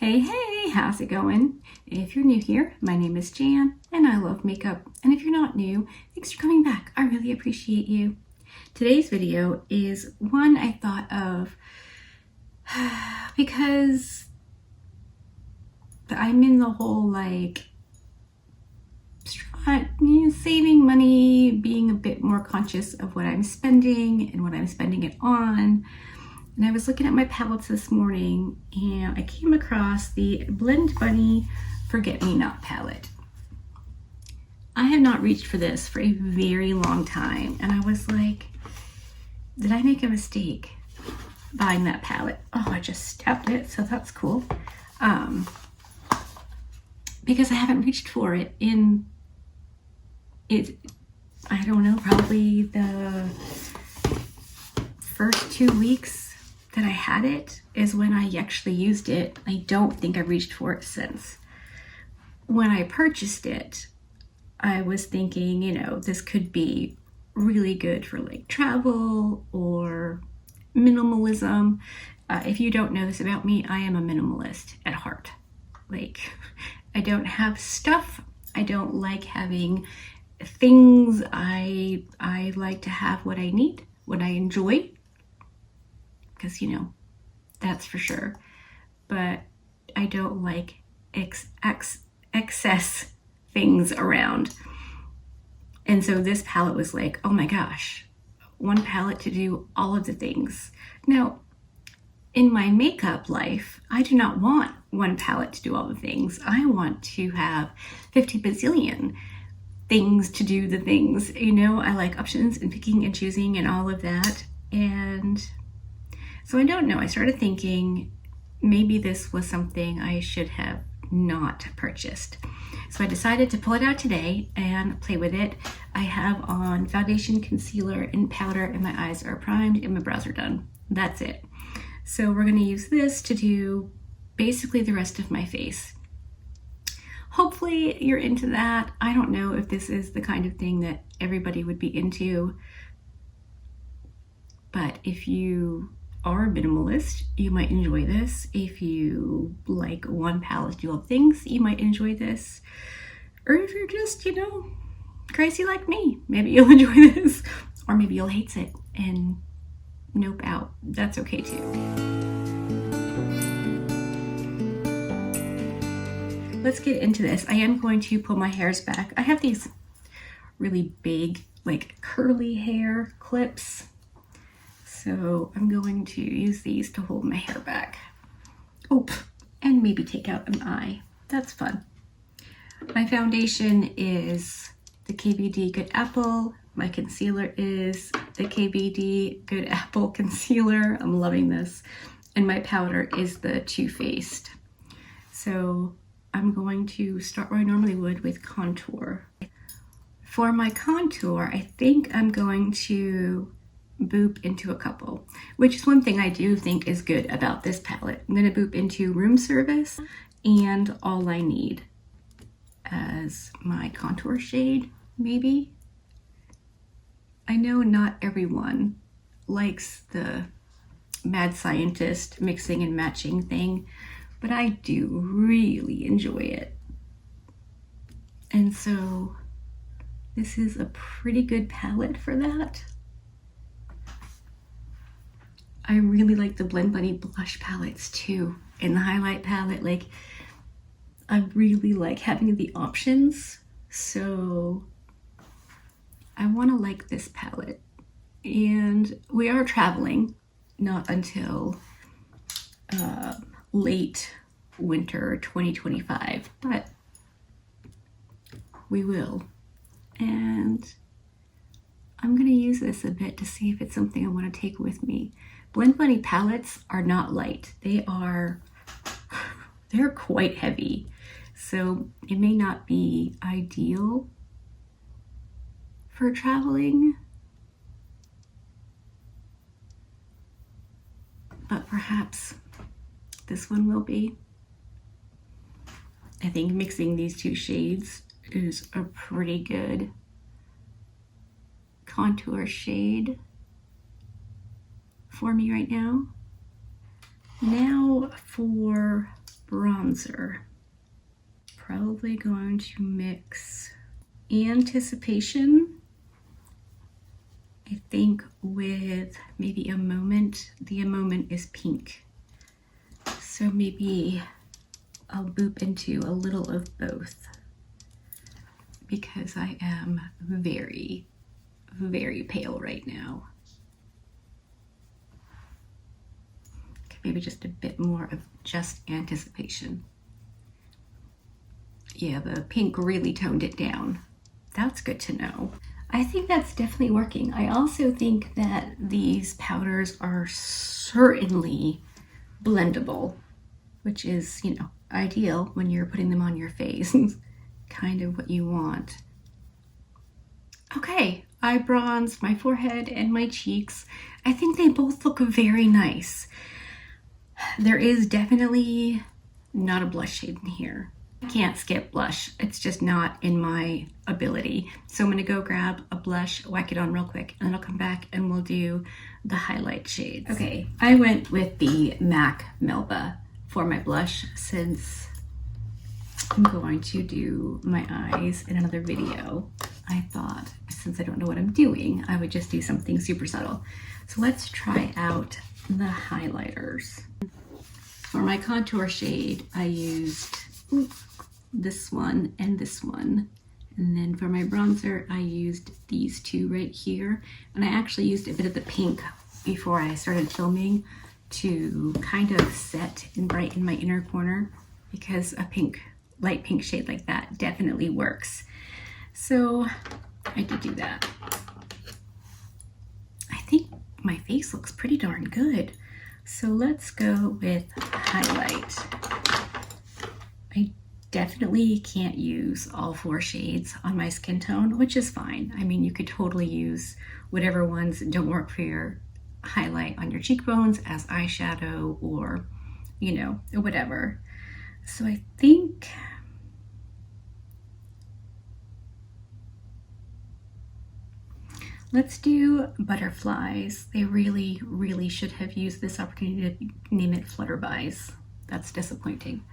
Hey, hey, how's it going? If you're new here, my name is Jan and I love makeup. And if you're not new, thanks for coming back. I really appreciate you. Today's video is one I thought of because I'm in the whole saving money, being a bit more conscious of what I'm spending and what I'm spending it on. And I was looking at my palettes this morning and I came across the Blend Bunny Forget Me Not palette. I have not reached for this for a very long time, and I was like, did I make a mistake buying that palette? Oh, I just stabbed it, so that's cool. Because I haven't reached for it in, I don't know, probably the first 2 weeks that I had it is when I actually used it. I don't think I've reached for it since. When I purchased it, I was thinking, this could be really good for like travel or minimalism. If you don't know this about me, I am a minimalist at heart. I don't have stuff. I don't like having things. I like to have what I need, what I enjoy, because that's for sure. But I don't like excess things around. And so this palette was like, oh my gosh, one palette to do all of the things. Now, in my makeup life, I do not want one palette to do all the things. I want to have 50 bazillion things to do the things. I like options and picking and choosing and all of that. And so I don't know. I started thinking maybe this was something I should have not purchased. So I decided to pull it out today and play with it. I have on foundation, concealer, and powder, and my eyes are primed and my brows are done. That's it. So we're going to use this to do basically the rest of my face. Hopefully you're into that. I don't know if this is the kind of thing that everybody would be into, but if you are a minimalist, you might enjoy this. If you like one palette to do all things, you might enjoy this. Or if you're just, crazy like me, maybe you'll enjoy this. Or maybe you'll hate it and nope out. That's okay too. Let's get into this. I am going to pull my hairs back. I have these really big, curly hair clips. So I'm going to use these to hold my hair back. Oh, and maybe take out an eye. That's fun. My foundation is the KVD Good Apple. My concealer is the KVD Good Apple Concealer. I'm loving this. And my powder is the Too Faced. So I'm going to start where I normally would with contour. For my contour, I think I'm going to boop into a couple, which is one thing I do think is good about this palette. I'm going to boop into Room Service and All I Need as my contour shade, maybe. I know not everyone likes the mad scientist mixing and matching thing, but I do really enjoy it. And so this is a pretty good palette for that. I really like the Blend Bunny blush palettes too. And the highlight palette, I really like having the options. So I want to like this palette. And we are traveling, not until late winter 2025, but we will. And I'm going to use this a bit to see if it's something I want to take with me. Blend Bunny palettes are not light. They're quite heavy. So it may not be ideal for traveling, but perhaps this one will be. I think mixing these two shades is a pretty good contour shade for me right now. Now for bronzer. bronzer. Probably going to mix Anticipation, I think, with maybe A Moment. The A Moment is pink. So maybe I'll boop into a little of both because I am very, very pale right now. Okay, maybe just a bit more of just Anticipation. Yeah, the pink really toned it down. That's good to know. I think that's definitely working. I also think that these powders are certainly blendable, which is, you know, ideal when you're putting them on your face. Kind of what you want. Okay, I bronzed my forehead and my cheeks. I think they both look very nice. There is definitely not a blush shade in here. I can't skip blush. It's just not in my ability. So I'm gonna go grab a blush, whack it on real quick, and then I'll come back and we'll do the highlight shades. Okay, I went with the MAC Melba for my blush since I'm going to do my eyes in another video. I thought, since I don't know what I'm doing, I would just do something super subtle. So let's try out the highlighters. For my contour shade, I used this one and this one. And then for my bronzer, I used these two right here. And I actually used a bit of the pink before I started filming to kind of set and brighten my inner corner, because a pink, light pink shade like that definitely works. So I did do that. I think my face looks pretty darn good. So let's go with highlight. I definitely can't use all 4 shades on my skin tone, which is fine. I mean, you could totally use whatever ones don't work for your highlight on your cheekbones as eyeshadow, or, you know, whatever. So I think let's do Butterflies. They really, really should have used this opportunity to name it Flutterbies. That's disappointing.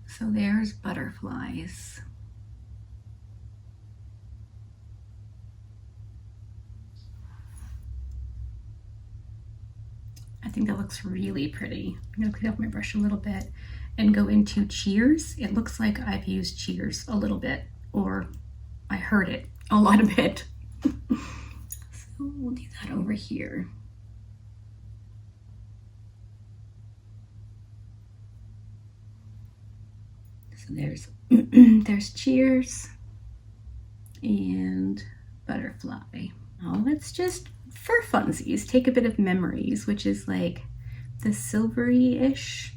So there's Butterflies. I think that looks really pretty. I'm gonna clean up my brush a little bit and go into Cheers. It looks like I've used Cheers a little bit, or I heard it a lot of it. So we'll do that over here. So there's there's Cheers and Butterfly. Now let's just, for funsies, take a bit of Memories, which is like the silvery-ish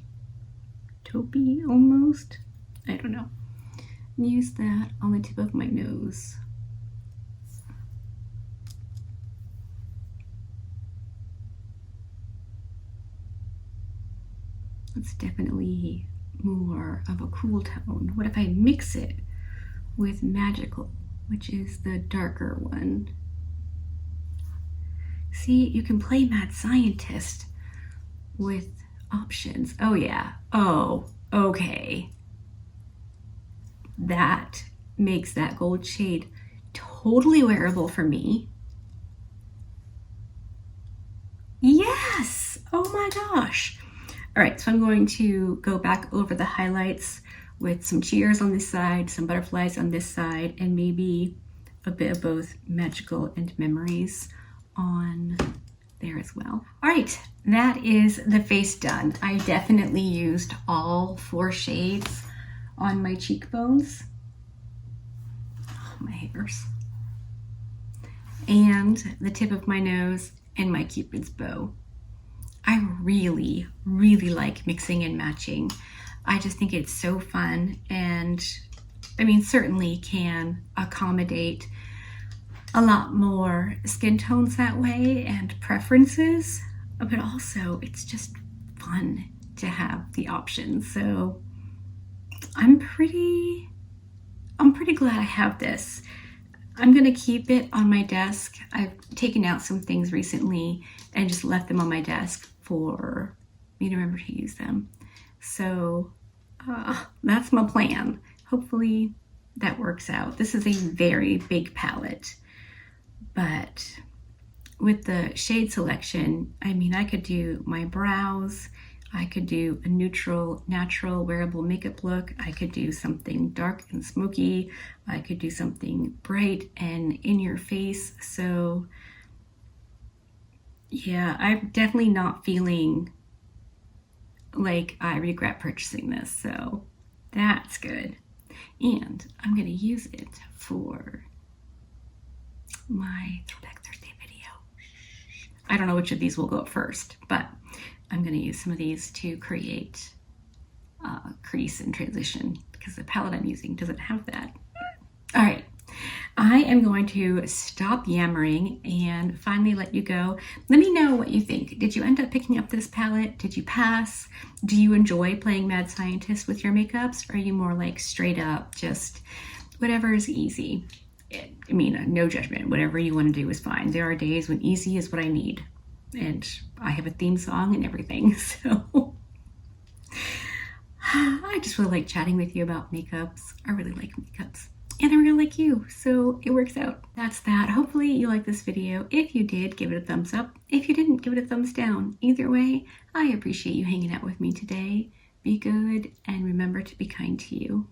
taupey almost. I don't know. Use that on the tip of my nose. It's definitely more of a cool tone. What if I mix it with Magical, which is the darker one? See, you can play mad scientist with options. Oh yeah, oh, okay. That makes that gold shade totally wearable for me. Yes, oh my gosh. All right, so I'm going to go back over the highlights with some Cheers on this side, some Butterflies on this side, and maybe a bit of both Magical and Memories on there as well. All right, that is the face done. I definitely used all 4 shades on my cheekbones, my hairs, and the tip of my nose and my Cupid's bow. I really, really like mixing and matching. I just think it's so fun, and I mean, certainly can accommodate a lot more skin tones that way and preferences, but also it's just fun to have the options. So I'm pretty glad I have this. I'm gonna keep it on my desk. I've taken out some things recently and just left them on my desk for me to remember to use them. So That's my plan. Hopefully that works out. This is a very big palette, but with the shade selection, I mean, I could do my brows, I could do a neutral, natural wearable makeup look, I could do something dark and smoky, I could do something bright and in your face. So yeah, I'm definitely not feeling like I regret purchasing this, so that's good. And I'm gonna use it for my Throwback Thursday video. I don't know which of these will go up first, but I'm gonna use some of these to create crease and transition because the palette I'm using doesn't have that. All right, I am going to stop yammering and finally let you go. Let me know what you think. Did you end up picking up this palette? Did you pass? Do you enjoy playing mad scientist with your makeups? Or are you more like straight up, just whatever is easy? I mean, no judgment. Whatever you want to do is fine. There are days when easy is what I need. And I have a theme song and everything. So I just really like chatting with you about makeups. I really like makeups. And I really like you, so it works out. That's that. Hopefully you liked this video. If you did, give it a thumbs up. If you didn't, give it a thumbs down. Either way, I appreciate you hanging out with me today. Be good and remember to be kind to you.